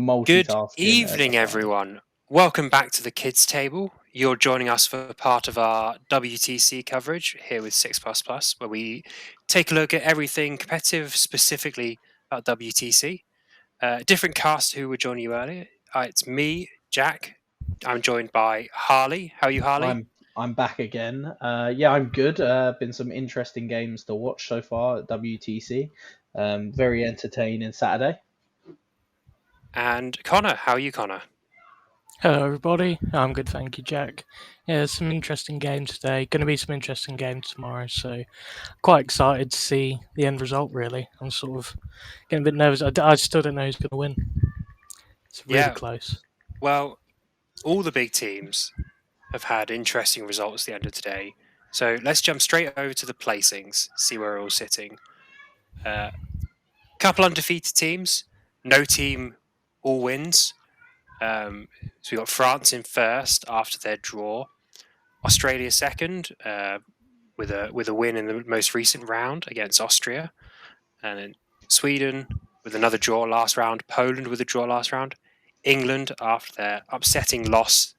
Good multitasking. evening, everyone. Welcome back to the Kids Table. You're joining us for part of our WTC coverage here with 6++, where we take a look at everything competitive, specifically about WTC. Different cast who were joining you earlier. It's me, Jack. I'm joined by Harley. How are you, Harley? I'm back again. Yeah, I'm good. Been some interesting games to watch so far at WTC. Very entertaining Saturday. And Connor. How are you, Connor? Hello, everybody. I'm good, thank you, Jack. Yeah, there's some interesting games today. Going to be some interesting games tomorrow, so quite excited to see the end result. Really, I'm sort of getting a bit nervous. I still don't know who's going to win. It's really close. Well, all the big teams have had interesting results at the end of today. So let's jump straight over to the placings, see where we're all sitting. Couple undefeated teams, no team all wins. So we got France in first after their draw, Australia second with a win in the most recent round against Austria, and then Sweden with another draw last round, Poland with a draw last round, England after their upsetting loss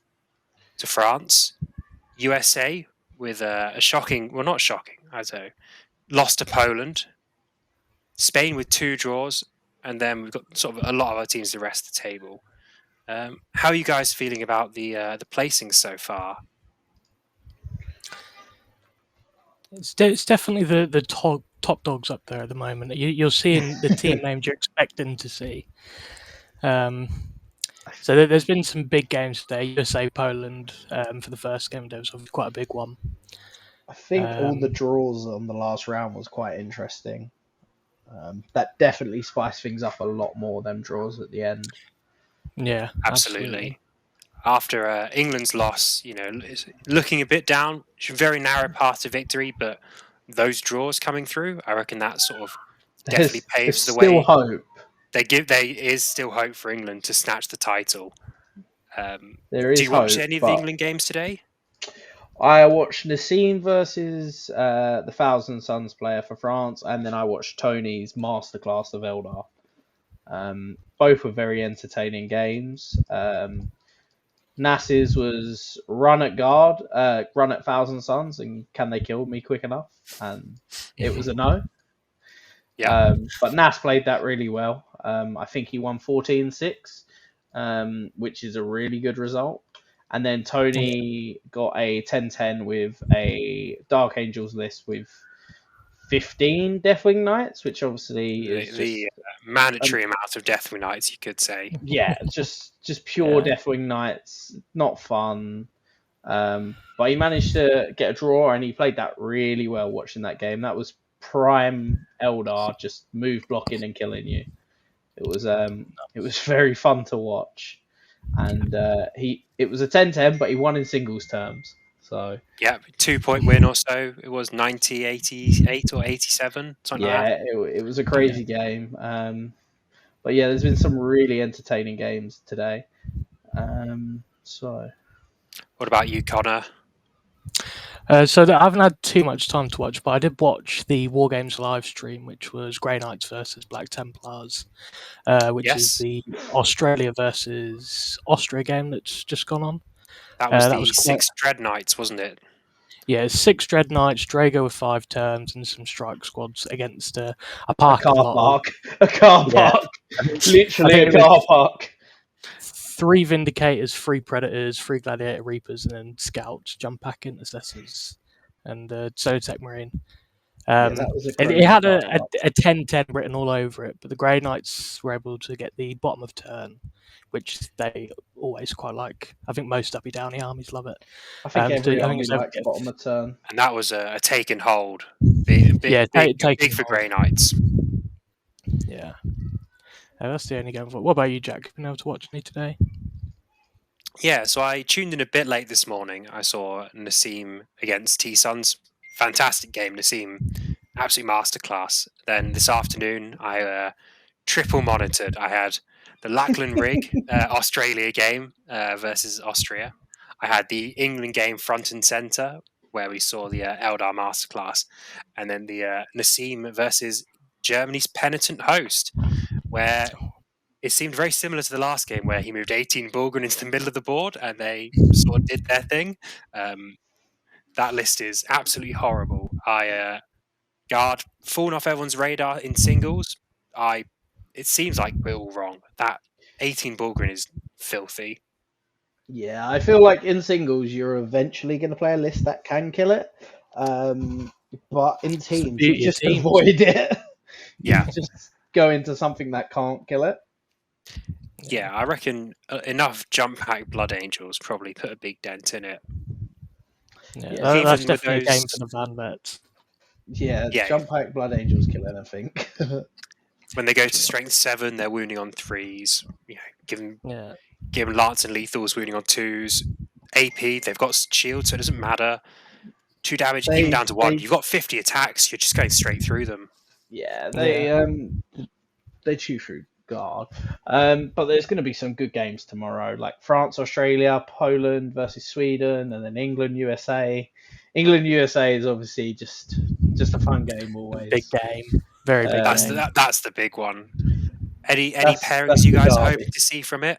to France, USA with a shocking, well not shocking, I don't know, loss to Poland, Spain with 2 draws, and then we've got sort of a lot of our teams the rest of the table. How are you guys feeling about the placings so far? It's definitely the top dogs up there at the moment. You're seeing the team names you're expecting to see. So there's been some big games today. USA Poland for the first game. There was quite a big one. I think all the draws on the last round was quite interesting. That definitely spiced things up a lot more, them draws at the end. Yeah, absolutely. After England's loss, it's looking a bit down. It's a very narrow path to victory, but those draws coming through, I reckon that sort of definitely paves the way. Still hope. There is still hope for England to snatch the title. There is do you watch hope, any of the England games today? I watched Nassim versus the Thousand Suns player for France, and then I watched Tony's masterclass of Eldar. Both were very entertaining games. Nass's was run at guard, run at Thousand Suns, and can they kill me quick enough? And it was a no. Yeah. But Nass played that really well. I think he won 14-6, which is a really good result. And then Tony got a 10-10 with a Dark Angels list with 15 Deathwing Knights, which obviously is the mandatory amount of Deathwing Knights, you could say. Yeah, just pure Deathwing Knights, not fun. But he managed to get a draw, and he played that really well watching that game. That was prime Eldar, just move blocking and killing you. It was very fun to watch. And it was a 10-10, but he won in singles terms. So 2-point win or so. It was 90, 88 or 87, something like that. It was a crazy game. But yeah, there's been some really entertaining games today. So, what about you, Connor? So I haven't had too much time to watch, but I did watch the War Games live stream, which was Grey Knights versus Black Templars, which is the Australia versus Austria game that's just gone on. That was 6 Dread Knights, wasn't it? Yeah, 6 Dread Knights, Drago with 5 turns, and some strike squads against a parking lot. A car park. Literally a car park. 3 Vindicators, 3 Predators, 3 Gladiator Reapers, and then Scouts, Jump Pack Intercessors, and Zotec Marine. It had a 10-10 written all over it, but the Grey Knights were able to get the bottom of turn, which they always quite like. I think most Uppy Downy armies love it. I think every army likes bottom of turn. And that was a take and hold. Big for Grey Knights. Yeah. That's the only game. What about you, Jack? Been able to watch any today? Yeah, so I tuned in a bit late this morning. I saw Nassim against T-Suns. Fantastic game, Nassim. Absolute masterclass. Then this afternoon, I triple monitored. I had the Lackland Rig Australia game versus Austria. I had the England game front and centre, where we saw the Eldar masterclass. And then the Nassim versus Germany's penitent host, where it seemed very similar to the last game where he moved 18 Bulgren into the middle of the board and they sort of did their thing. That list is absolutely horrible. Guard fallen off everyone's radar in singles. It seems like we're all wrong. That 18 Bulgren is filthy. Yeah, I feel like in singles you're eventually going to play a list that can kill it, but in teams you just avoid it. Yeah, just go into something that can't kill it. Yeah, I reckon enough jump pack Blood Angels probably put a big dent in it. Yeah, that's definitely a game for the Van Vets. Yeah, jump pack Blood Angels kill anything. When they go to strength 7, they're wounding on 3s. Given Lance and Lethals wounding on 2s. AP, they've got shield, so it doesn't matter. 2 damage, even down to 1. You've got 50 attacks. You're just going straight through them. Yeah, they chew through guard. But there's going to be some good games tomorrow, like France, Australia, Poland versus Sweden, and then England, USA. England, USA is obviously just a fun game always. Big game, very big game. That's the big one. Any pairings you guys are hoping to see from it?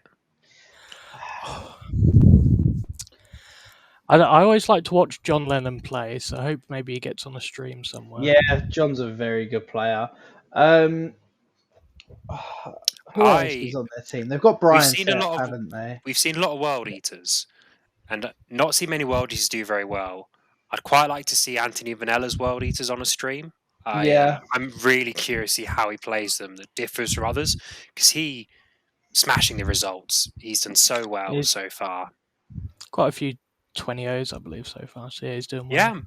I always like to watch John Lennon play, so I hope maybe he gets on a stream somewhere. Yeah, John's a very good player. Who else is on their team? They've got Brian Seth, haven't they? We've seen a lot of World Eaters, and not seen many World Eaters do very well. I'd quite like to see Anthony Vanella's World Eaters on a stream. I'm really curious to see how he plays them that differs from others, because he smashing the results. He's done so well so far. Quite a few 20-0s, I believe, so far. So yeah, he's doing well. Yeah,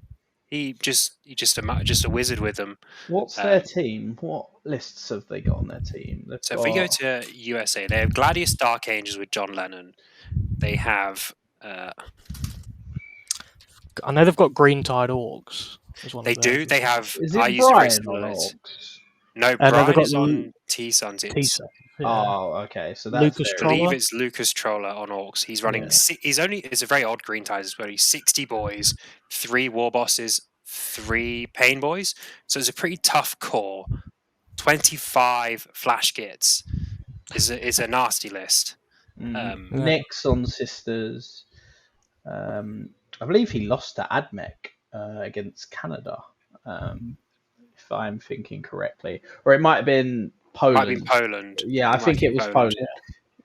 he's just a wizard with them. What's their team? What lists have they got on their team? If we go to USA, they have Gladius Dark Angels with John Lennon. They have. I know they've got Green Tide Orcs. They do. They have. Is it Brian on Orcs? No, Brian is on T-Suns. Oh, okay. So that's Lucas I believe it's Lucas Troller on Orcs. He's running. It's a very odd Green Tide as well. He's 60 boys, 3 war bosses, 3 pain boys. So it's a pretty tough core. 25 flash kits is a nasty list. Nick's on Sisters. I believe he lost to Admech against Canada, if I'm thinking correctly, or it might have been Poland. Might be Poland. Yeah, I think it was Poland.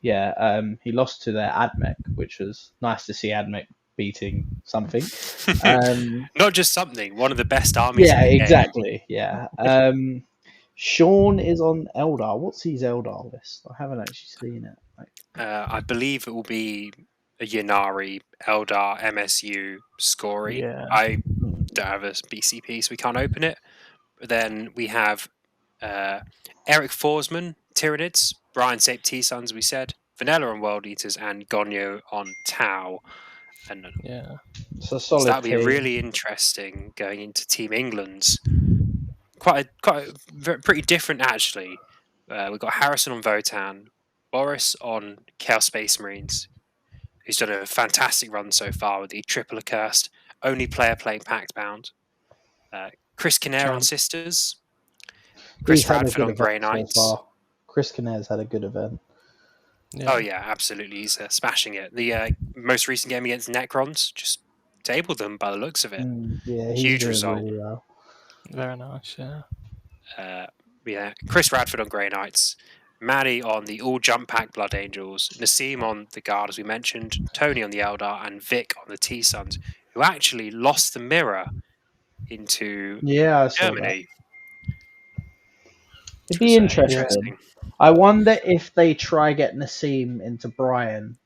Yeah, he lost to their Admech, which was nice to see Admech beating something. Not just something, one of the best armies. Yeah, exactly. Yeah. Sean is on Eldar. What's his Eldar list? I haven't actually seen it. I believe it will be a Yanari, Eldar, MSU, Scory. Yeah. I don't have a BCP, so we can't open it. But then we have Eric Forsman, Tyranids, Brian Sape T-Suns, we said, Vanilla on World Eaters, and Gonyo on Tau. And it's a solid that'll be really interesting going into Team England's. Quite pretty different, actually. We've got Harrison on Votan, Boris on Chaos Space Marines, who's done a fantastic run so far with the triple accursed, only player playing Pact Bound. Chris Kinnair on Sisters. Chris Radford on Grey Knights. So Chris Kinnair's had a good event. Yeah. Oh yeah, absolutely. He's smashing it. The most recent game against Necrons just tabled them by the looks of it. Huge result. Really well. Very nice, yeah. Chris Radford on Grey Knights, Maddie on the all jump pack Blood Angels, Nassim on the Guard, as we mentioned, Tony on the Eldar, and Vic on the T-Suns, who actually lost the mirror into Germany. It'd be interesting. I wonder if they try get Nassim into Brian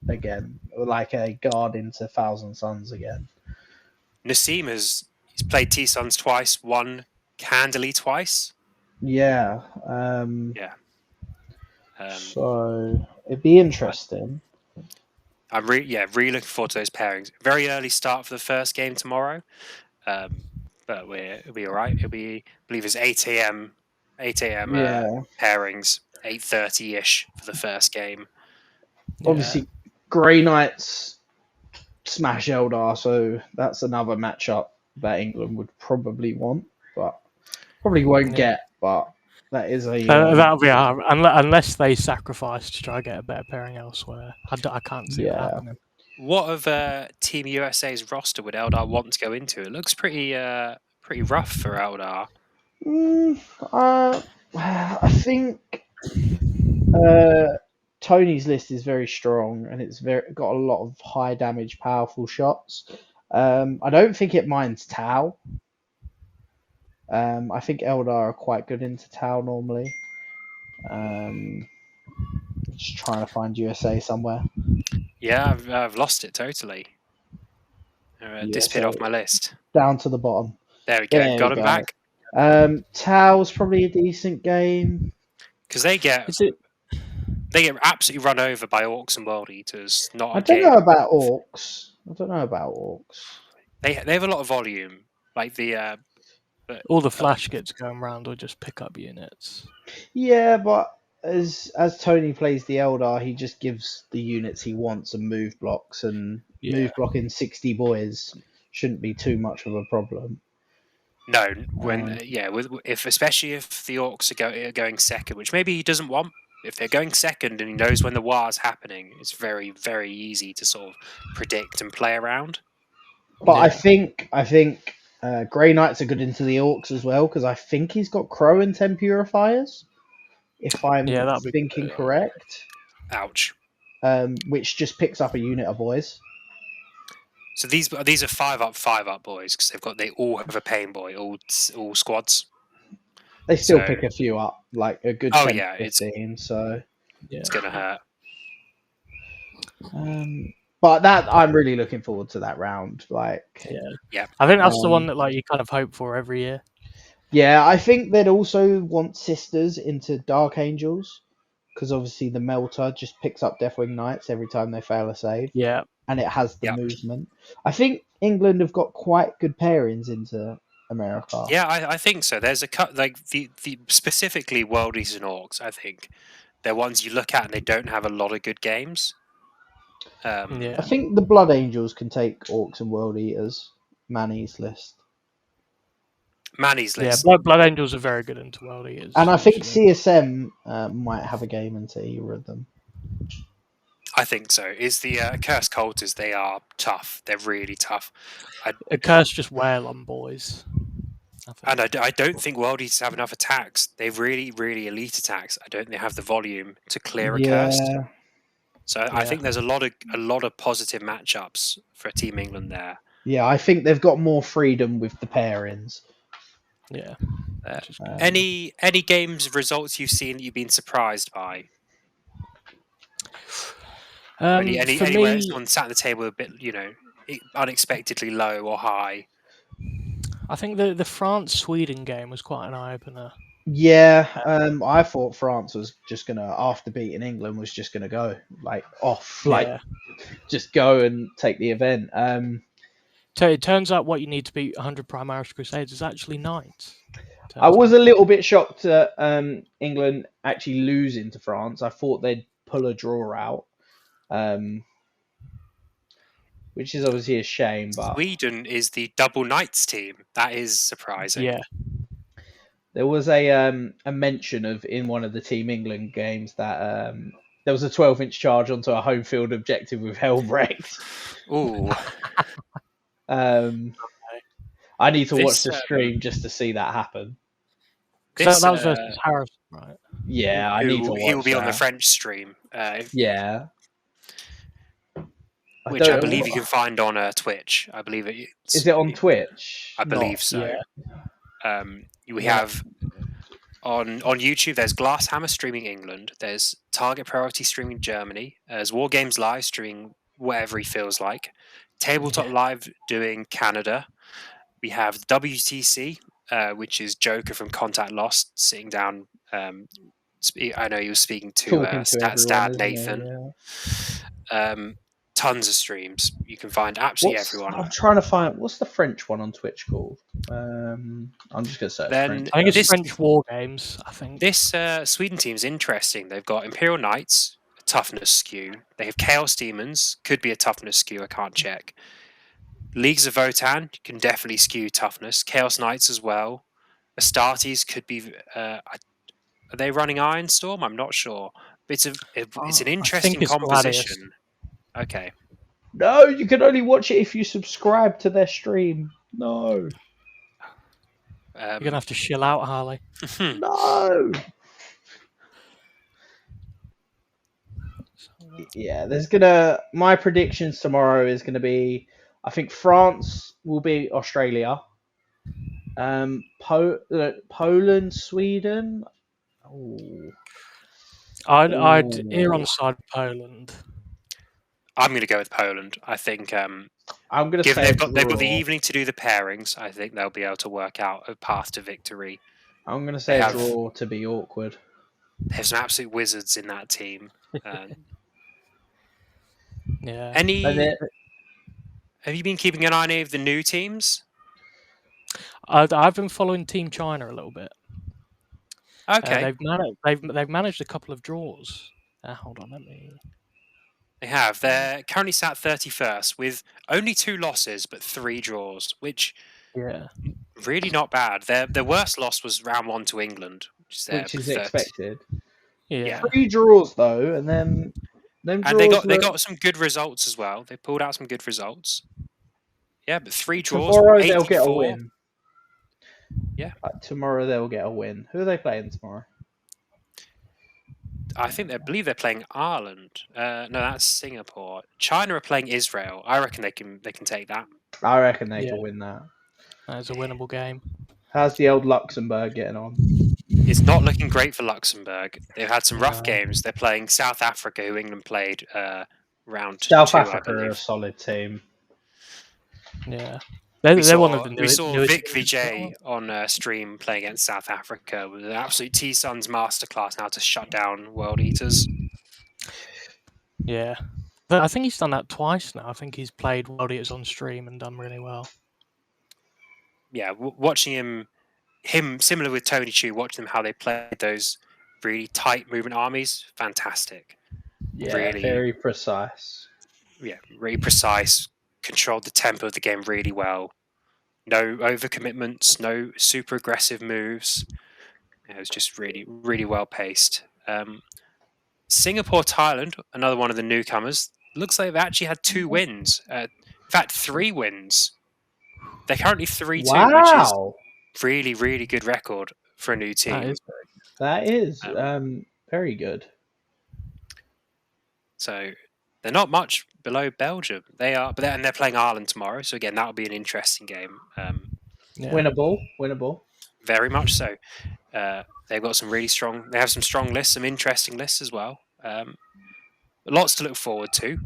again, or like a Guard into Thousand Suns again. Nassim he's played T-Suns twice, won handily twice. Yeah. So it'd be interesting. I'm really looking forward to those pairings. Very early start for the first game tomorrow, but it'll be all right. I believe it's 8 a.m. Pairings, 8:30 ish for the first game. Obviously, Grey Knights smash Eldar, so that's another matchup that England would probably want, but probably won't get. But That is a that'll be hard, unless they sacrifice to try to get a better pairing elsewhere. I can't see that happening. What of Team USA's roster would Eldar want to go into? It looks pretty rough for Eldar. I think Tony's list is very strong, and it's got a lot of high damage, powerful shots. I don't think it minds Tau. I think Eldar are quite good into Tau normally. Just trying to find USA somewhere. Yeah, I've lost it totally. Disappeared off my list. Down to the bottom. There we go. Got him back. Tau's probably a decent game because they get absolutely run over by Orcs and World Eaters. I don't know about Orcs. They have a lot of volume, like all the flash kits going around or just pick up units. Yeah, but as Tony plays the Eldar, he just gives the units he wants and move blocks, and move blocking 60 boys shouldn't be too much of a problem. No, especially if the Orcs are going second, which maybe he doesn't want. If they're going second and he knows when the war's happening, it's very, very easy to sort of predict and play around. But I think Grey Knights are good into the Orcs as well, because I think he's got Crow and 10 Purifiers, if I'm thinking correct. Ouch. Which just picks up a unit of boys. So these are 5-up boys, because they all have a pain boy, all squads. They still pick a few up, like a good 10 15, so it's gonna hurt. But that I'm really looking forward to that round. I think that's the one that you kind of hope for every year. Yeah, I think they'd also want sisters into Dark Angels, because obviously the Melter just picks up Deathwing Knights every time they fail a save. Yeah, and it has the movement. I think England have got quite good pairings into America. Yeah, I think so. There's a cut like the specifically Worldies and Orcs. I think they're ones you look at and they don't have a lot of good games. I think the Blood Angels can take Orcs and World Eaters. Manny's list. Yeah, Blood Angels are very good into World Eaters. And I think CSM might have a game into either of them. I think so. Is the Cursed Culters? They are tough. They're really tough. A Curse just wail on boys. And I don't think World Eaters have enough attacks. They've really, really elite attacks. I don't think they have the volume to clear a Cursed. So I think there's a lot of positive matchups for Team England there. Yeah, I think they've got more freedom with the pairings. Yeah. Any games results you've seen that you've been surprised by? Anywhere someone sat at the table a bit, unexpectedly low or high. I think the France-Sweden game was quite an eye-opener. Yeah, I thought France was just gonna, after beating England, was just gonna go just go and take the event. So it turns out what you need to beat 100 Primaris Crusades is actually Knights. I was a little bit shocked at England actually losing to France. I thought they'd pull a draw out, which is obviously a shame. But Sweden is the double Knights team. That is surprising. Yeah. There was a mention of in one of the Team England games that there was a 12-inch charge onto a home field objective with Helbrecht. Ooh. I need to watch the stream just to see that happen. That was versus Harrison, right? Yeah, I need to watch. He will be on the French stream. Yeah. Which I believe you can find on Twitch. I believe it. Is it on Twitch? I believe so. Yeah. We have on YouTube. There's Glasshammer streaming England. There's Target Priority streaming Germany. There's War Games Live streaming whatever he feels like. Tabletop Live doing Canada. We have WTC, which is Joker from Contact Lost sitting down. I know he was speaking to Stad Nathan. Tons of streams. You can find absolutely everyone. I'm trying to find what's the French one on Twitch called. I'm just gonna search. French. I think it's French War Games. I think this Sweden team is interesting. They've got Imperial Knights, a toughness skew. They have Chaos Demons, could be a toughness skew. I can't check. Leagues of Votan can definitely skew toughness. Chaos Knights as well. Astartes could be. Are they running Ironstorm? I'm not sure. But it's an interesting it's composition. Okay. No, you can only watch it if you subscribe to their stream. No. You're gonna have to chill out, Harley. No. Yeah, my predictions tomorrow is gonna be, I think France will beat Australia. Poland, Sweden. Oh. I'd err on the side of Poland. I'm going to go with Poland. I think I'm going to given say they've got the evening to do the pairings, I think they'll be able to work out a path to victory. I'm going to say a draw to be awkward. They have some absolute wizards in that team. Yeah. Have you been keeping an eye on any of the new teams? I've been following Team China a little bit. Okay. They've managed a couple of draws. Hold on, let me. They have. They're currently sat 31st with only 2 losses but 3 draws, which really not bad. Their worst loss was round 1 to England, which is expected. Yeah. 3 draws though, and then and they got some good results as well. They pulled out some good results. Yeah, but 3 draws. Tomorrow they'll get a win. Yeah. Tomorrow they'll get a win. Who are they playing tomorrow? I believe they're playing Ireland. No, that's Singapore. China are playing Israel. I reckon they can take that. I reckon they can win that. That's a winnable game. How's the old Luxembourg getting on? It's not looking great for Luxembourg. They've had some rough games. They're playing South Africa, who England played round 2, Africa are a solid team. Yeah. They're one of the newest. We saw Vic Vijay on stream playing against South Africa with an absolute T-Suns masterclass now to shut down World Eaters. Yeah. But I think he's done that twice now. I think he's played World Eaters on stream and done really well. Yeah, watching him similar with Tony Chu, watching them how they played those really tight movement armies, fantastic. Yeah, really, very precise. Yeah, really precise. Controlled the tempo of the game really well. No overcommitments, no super aggressive moves. It was just really, really well paced. Singapore, Thailand, another one of the newcomers. Looks like they've actually had 2 wins. In fact, 3 wins. They're currently 3-2, which is really, really good record for a new team. That is very good. So they're not much below Belgium. They are, and they're playing Ireland tomorrow. So again, that'll be an interesting game. Winnable. Very much so. They've got some really strong. They have some strong lists, some interesting lists as well. Lots to look forward to.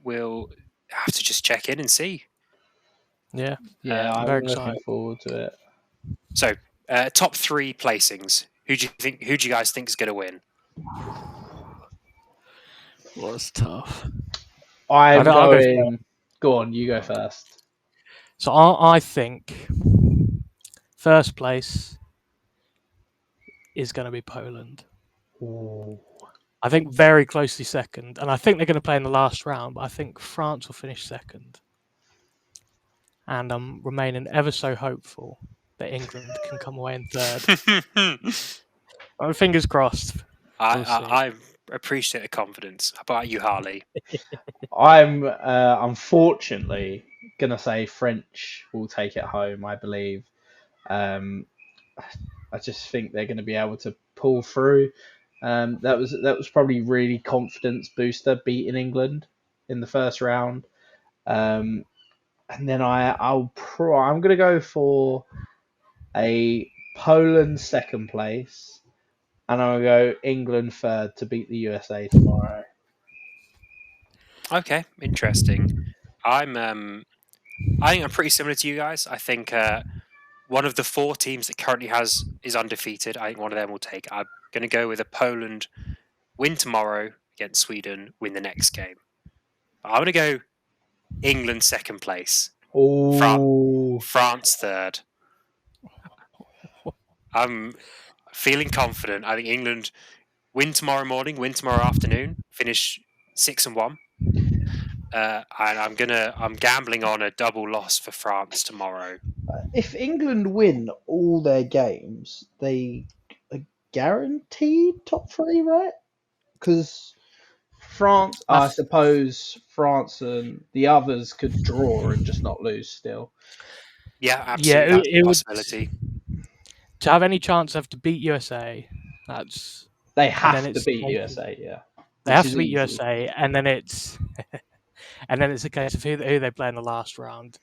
We'll have to just check in and see. Yeah, I'm very looking forward to it. So, top 3 placings. Who do you guys think is going to win? Well, it's tough. I'm going. Go on, you go first. So I think first place is going to be Poland. Ooh. I think very closely second, and I think they're going to play in the last round. But I think France will finish second, and I'm remaining ever so hopeful that England can come away in third. Fingers crossed. I appreciate the confidence. How about you, Harley? I'm unfortunately going to say French will take it home, I believe. I just think they're going to be able to pull through. That was probably really confidence booster beating England in the first round. And then I'm going to go for a Poland second place, and I'm going to go England third to beat the USA tomorrow. Okay, interesting. I think I'm pretty similar to you guys. I think one of the 4 teams that currently is undefeated. I think one of them will take. I'm going to go with a Poland win tomorrow against Sweden, win the next game. I'm going to go England second place. France third. I'm feeling confident. I think England win tomorrow morning, win tomorrow afternoon, finish 6-1. And I'm gambling on a double loss for France tomorrow. If England win all their games, they are guaranteed top 3, right? Because France, I suppose France and the others could draw and just not lose still. Yeah, absolutely. That's a possibility. To have any chance, have to beat USA. They have to beat USA. Yeah, they have to beat USA, and then it's a case of who they play in the last round.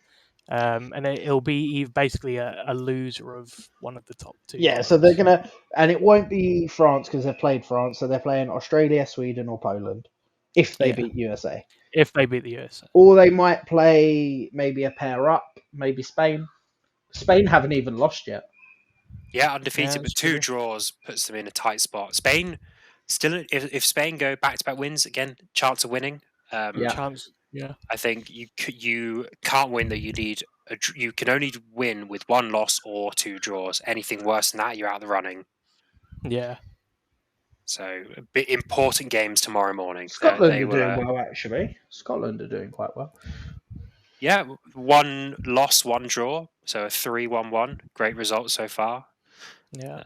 And it'll be basically a loser of one of the top 2. Yeah, clubs. so they're gonna, and it won't be France because they've played France, so they're playing Australia, Sweden, or Poland if they beat USA. If they beat the USA, or they might play maybe a pair up, maybe Spain. Spain haven't even lost yet. Yeah, undefeated, but 2 draws puts them in a tight spot. Spain still, if Spain go back-to-back wins again, chance of winning. Chance. Yeah, I think you can't win that. You can only win with 1 loss or 2 draws. Anything worse than that, you're out of the running. Yeah. So, a bit important games tomorrow morning. Scotland are doing well, actually. Scotland are doing quite well. Yeah, 1 loss, 1 draw. So a 3-1-1. Great result so far. Yeah.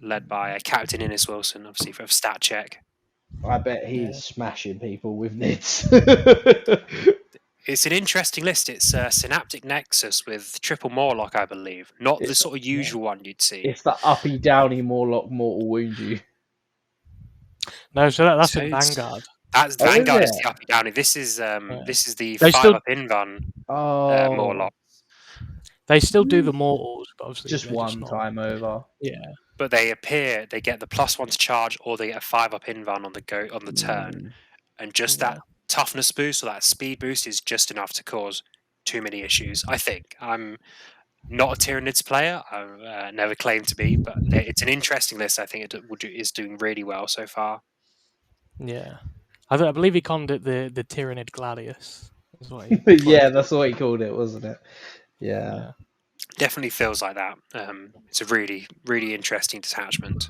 Led by Captain Innes Wilson, obviously, for a stat check. I bet he's smashing people with nids. It's an interesting list. It's Synaptic Nexus with triple Morlock, I believe. Not the sort of usual one you'd see. It's the uppy downy Morlock mortal wound you. No, so that's in Vanguard. That's Vanguard is the uppy downy. This is the 5-up Invan Morlock. They still do the mortals, but obviously just one time over. Yeah. But they get the +1 to charge, or they get a 5-up Invan on the turn. And just that toughness boost or that speed boost is just enough to cause too many issues, I think. I'm not a Tyranids player. I've never claimed to be, but it's an interesting list. I think it is doing really well so far. Yeah. I believe he called it the Tyranid Gladius. Is what he yeah, that's what he called it, wasn't it? Yeah. Definitely feels like that. It's a really, really interesting detachment.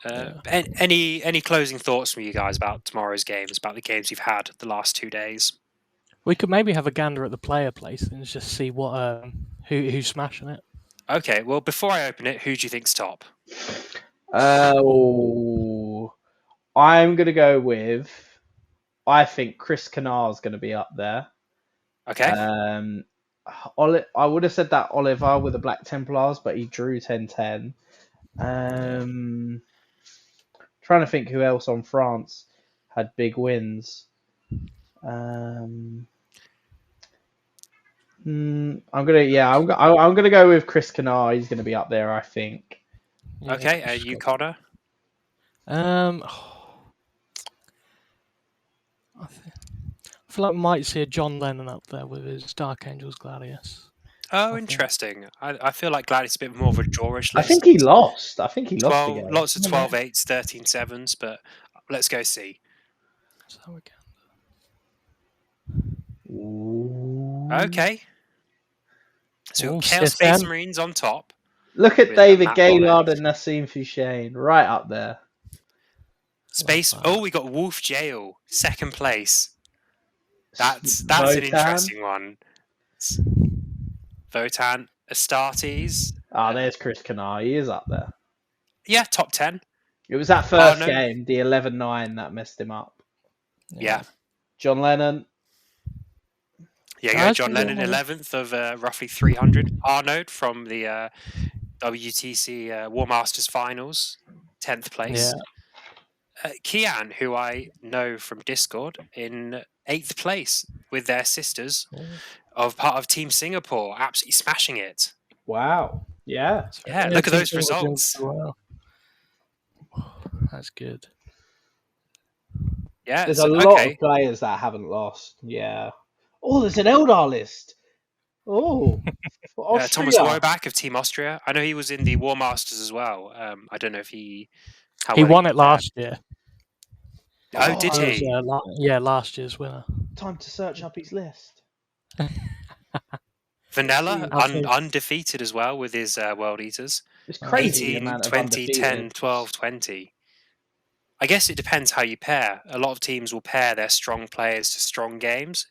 Any closing thoughts from you guys about tomorrow's games, about the games you've had the last 2 days? We could maybe have a gander at the player place and just see what who's smashing it. Okay, well, before I open it, who do you think's top? I'm going to go with, I think Chris Canar's going to be up there. Okay. I would have said that Oliver with the Black Templars, but he drew 10-10. Trying to think who else on France had big wins. I'm gonna go with Chris Canar. He's gonna be up there, I think. Yeah, okay, you Connor? I feel like we might see a John Lennon up there with his Dark Angels Gladius. Oh, interesting. I feel like Gladius is a bit more of a drawish list. I think he lost. The game. Lots of 12-8s, 13-7s, but let's go see. Okay. So Chaos Space Marines on top. Look at David Gaylord and Nassim Fushane right up there. We got Wolf Jail, 2nd place. That's an interesting one. Votan, Astartes. There's Chris Canar. He is up there. Yeah, top 10. It was that first game, the 11-9, that messed him up. Yeah. John Lennon. Yeah, John Lennon, 11th of roughly 300. Arnaud from the WTC War Masters Finals, 10th place. Kian, who I know from Discord, in 8th place with their sisters of part of Team Singapore, absolutely smashing it. Wow. Yeah. Yeah, look at those results. Wow. That's good. Yeah, there's a lot of players that haven't lost. Yeah. Oh, there's an Eldar list. Oh, Thomas Woback of Team Austria. I know he was in the War Masters as well. I don't know if he won it last year. Oh, did he? Last year's winner. Time to search up his list. Vanilla, undefeated as well with his World Eaters. It's crazy. 18, 20, 10, 12, 20. I guess it depends how you pair. A lot of teams will pair their strong players to strong games.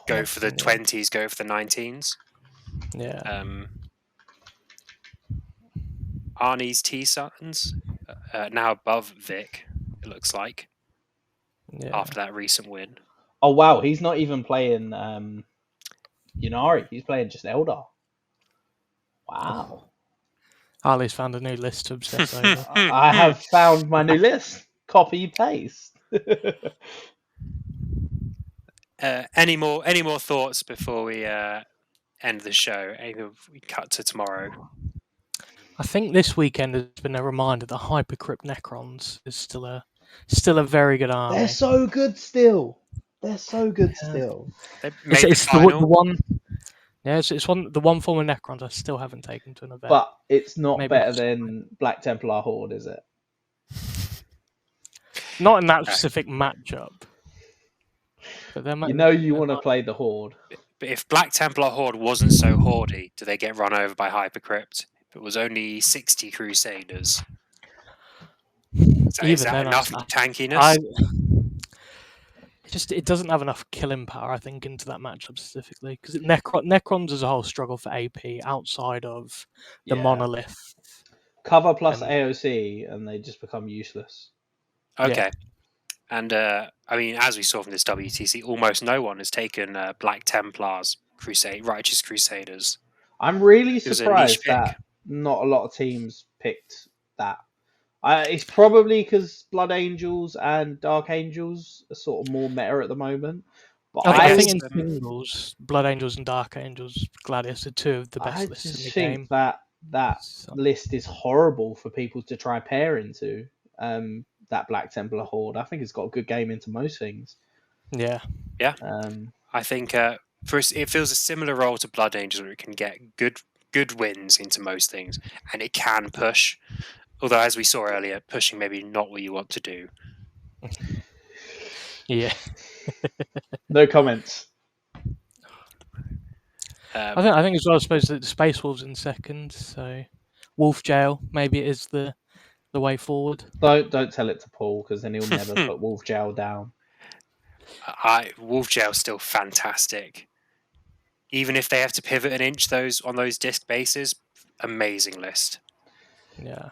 Go for the 20s, go for the 19s. Yeah. Arnie's T-Suns, now above Vic, it looks like, after that recent win. Oh, wow. He's not even playing Yunari. He's playing just Eldar. Wow. Harley's found a new list to obsess over. I have found my new list. Copy paste. Any more thoughts before we end the show? We cut to tomorrow. I think this weekend has been a reminder that Hypercrypt Necrons is still a very good army. They're so good still. Still. They made the final. The one. Yeah, it's the one form of Necrons I still haven't taken to an event. But it's not better than Black Templar Horde, is it? Not in that specific matchup. But you want to play the Horde. But if Black Templar Horde wasn't so hordy, do they get run over by Hypercrypt? If it was only 60 Crusaders, is that enough tankiness? It doesn't have enough killing power, I think, into that matchup specifically, because Necrons as a whole struggle for AP outside of the monolith. Cover plus AOC, and they just become useless. Okay. And I mean, as we saw from this WTC, almost no one has taken Black Templars, Righteous Crusaders. I'm really surprised that not a lot of teams picked that. It's probably because Blood Angels and Dark Angels are sort of more meta at the moment. But I think in singles, Blood Angels and Dark Angels, Gladius are two of the best lists in the game. I think that list is horrible for people to try pair into. That Black Templar Horde, I think it's got a good game into most things. Yeah. I think it feels a similar role to Blood Angels, where it can get good wins into most things, and it can push. Although, as we saw earlier, pushing maybe not what you want to do. Yeah. No comments. I think as well, I suppose that the Space Wolves in second, so Wolf Jail maybe it is the way forward. Don't tell it to Paul, because then he'll never put Wolf Jail down. Wolf Jail's still fantastic. Even if they have to pivot an inch on those disc bases, amazing list. Yeah.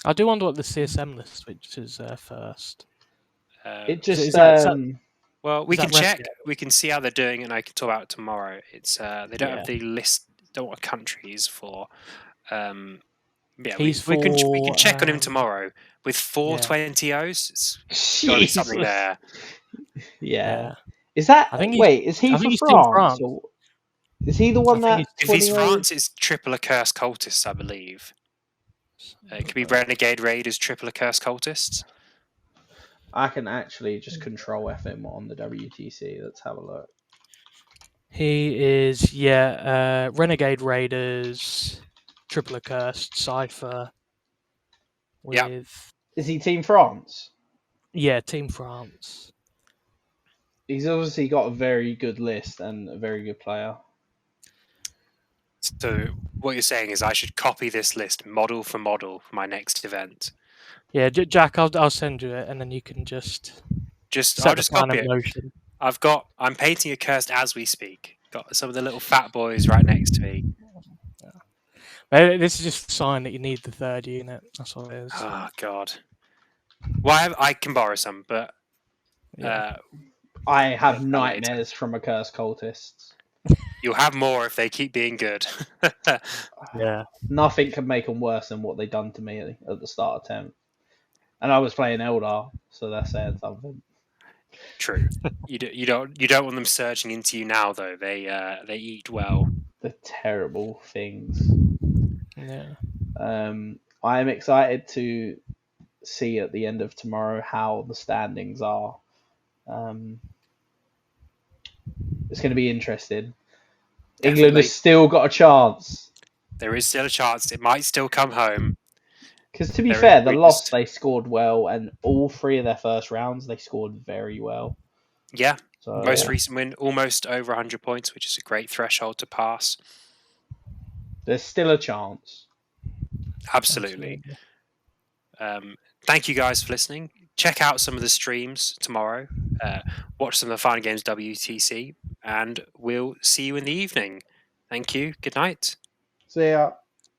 I do wonder what the CSM list, which is first. It just well, we can check. We can see how they're doing, and I can talk about it tomorrow. It's they don't have the list. Don't want countries for. We can check on him tomorrow with 420 O's. It's got to be something there. Yeah. Is that? Is he from France? Or is he the one that? If he's France, it's triple accursed cultists, I believe. It could be Renegade Raiders, triple accursed cultists. I can actually just control F him on the WTC. Let's have a look. He is Renegade Raiders, triple accursed Cypher. Is he Team France? Yeah, Team France. He's obviously got a very good list and a very good player. So what you're saying is I should copy this list model for my next event. Yeah, Jack, I'll send you it, and then you can I'll just copy it. I'm painting a cursed as we speak. Got some of the little fat boys right next to me. This is just a sign that you need the third unit. That's all it is. Oh God. Well, I can borrow some, but I have nightmares from accursed cultists. You'll have more if they keep being good. Yeah. Nothing can make them worse than what they done to me at the start of 10. And I was playing Eldar, so that's saying something. True. You don't want them surging into you now, though. They eat well. The terrible things. Yeah. I am excited to see at the end of tomorrow how the standings are. It's going to be interesting. Definitely. England has still got a chance. There is still a chance. It might still come home. Because to be fair, the loss, they scored well, and all three of their first rounds, they scored very well. Yeah. So, most recent win, almost over 100 points, which is a great threshold to pass. There's still a chance. Absolutely. Thank you guys for listening. Check out some of the streams tomorrow. Watch some of the Fun Games WTC, and we'll see you in the evening. Thank you. Good night. See ya.